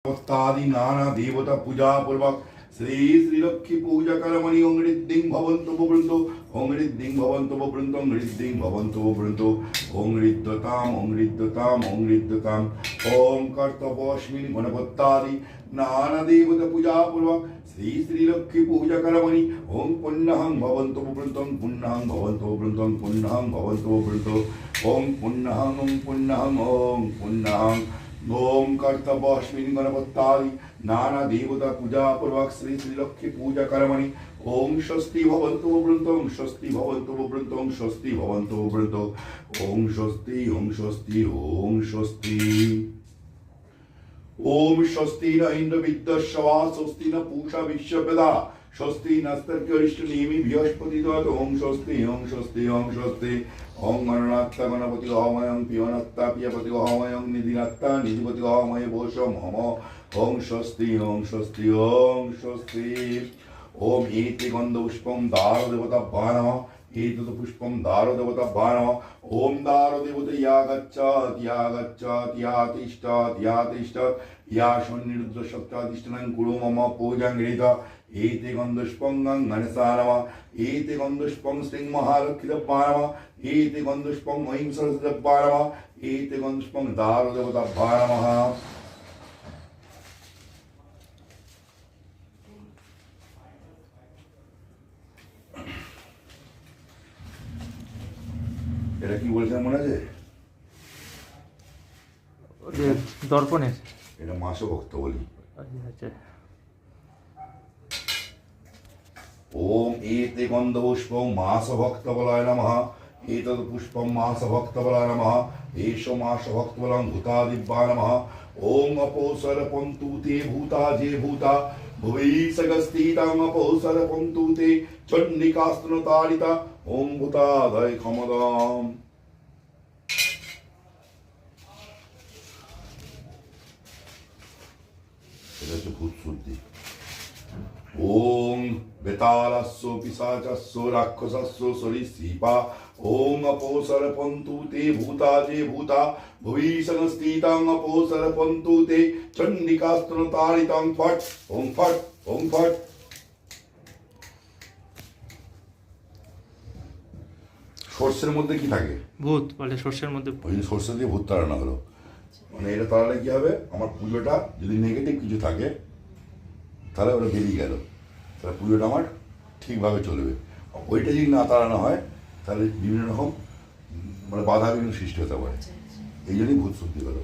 भक्तादि नाना देवता पूजा पूर्वक श्री श्री लक्ष्मी पूजा कर्मणि ओं ऋद्धिं भवन्तु वृन्दो ओं ऋद्धिं भवन्तु वृन्दो ओं ऋद्धिं भवन्तु वृन्दो ओं ऋद्धताम् ओं ऋद्धताम् ओं ऋद्धताम् ओं कर्तव्योऽस्मिन् गणपत्यादि नाना देवता पूजा पूर्वक श्री श्री लक्ष्मी पूजा कर्मणि ओं पुण्यहं भवन्तु वृन्दो पुण्यहं भवन्तु वृन्दो पुण्यहं भवन्तु वृन्दो ओं पुण्यहं ओं पुण्यहं ओम कर्तव्योऽस्मिन् गणपत्यादि नाना देवता पूजा पूर्वक श्री श्री लक्ष्मी पूजा कर्मणि ओम स्वस्ति भवन्तु वृन्दो स्वस्ति भवन्तु वृन्दो स्वस्ति भवन्तु वृन्दो ओम स्वस्ति ओम स्वस्ति ओम स्वस्ति ओम स्वस्ति न इंद्र विद्यश्वा स्वस्ति न पूषा विश्ववेदा स्वस्ति नस्तर्क्यरिष्टनेमि बृहस्पति दत्त ओम स्वस्ति ओम स्वस्ति ओम स्वस्ति ओम गणनात्ता गणपति ओमयं पिवनत्ता पियपति ओमयं निधिनात्ता निधिपति ओमय भोषम मम ओम स्वस्ति ओम स्वस्ति ओम स्वस्ति ओम एते गन्धपुष्पं दारुदेवताभ्यां नमः एतत् पुष्पं दारुदेवताभ्यां नमः ओम दारुदेवता या गच्छत् या गच्छत् या तिष्ठत् या तिष्ठत् या सन्निरुद्धशक्ताधिष्ठानं कुरु मम पूजां गृहीता एते गन्धपुष्पं गणेशाय नमः एते गन्धपुष्पं श्रीं महालक्ष्मीदेव्याय नमः एते गन्धपुष्पं ऐं सरस्वतीदेव्याय नमः एते गन्धपुष्पं दारुदेवताभ्यां नमः এটা কি বলছেন মনে আছে দর্পণের এটা মাসো ভক্ত বলি আচ্ছা ओम एते गन्धपुष्पं मासभक्तबलाय नमः एतत् पुष्पं मासभक्तबलाय नमः एषो मासभक्तबलं भूतादिव्याय नमः ओम अपोसरपन्तु ते भूता जे भूता भुवैसगस्थितां अपोसरपन्तु ते चण्डिकास्तनताडिता ओम भूतादय खमदाम् এটা হচ্ছে ভূত শুদ্ধি ओम बेतालस्सो पिशाचस्सो राक्षसस्सो सरीसृपा ओम अपोसरपन्तु ते भूता जे भूता भुवि संस्थितां अपोसरपन्तु ते चण्डिकास्तनताडितां फट् ओम फट् ओम फट् সর্ষের মধ্যে কি থাকে ভূত বলে সর্ষের মধ্যে ওই সর্ষে দিয়ে ভূত তাড়ানো হলো মানে এটা তাড়ালে কি হবে আমার পুজোটা যদি নেগেটিভ কিছু থাকে তাহলে ওটা বেরিয়ে গেল তাহলে পুজোটা আমার ঠিকভাবে চলবে ওইটা যদি না তাড়ানো হয় তাহলে বিভিন্ন রকম মানে বাধা বিঘ্ন সৃষ্টি হতে পারে এই জন্যই ভূত শুদ্ধি হলো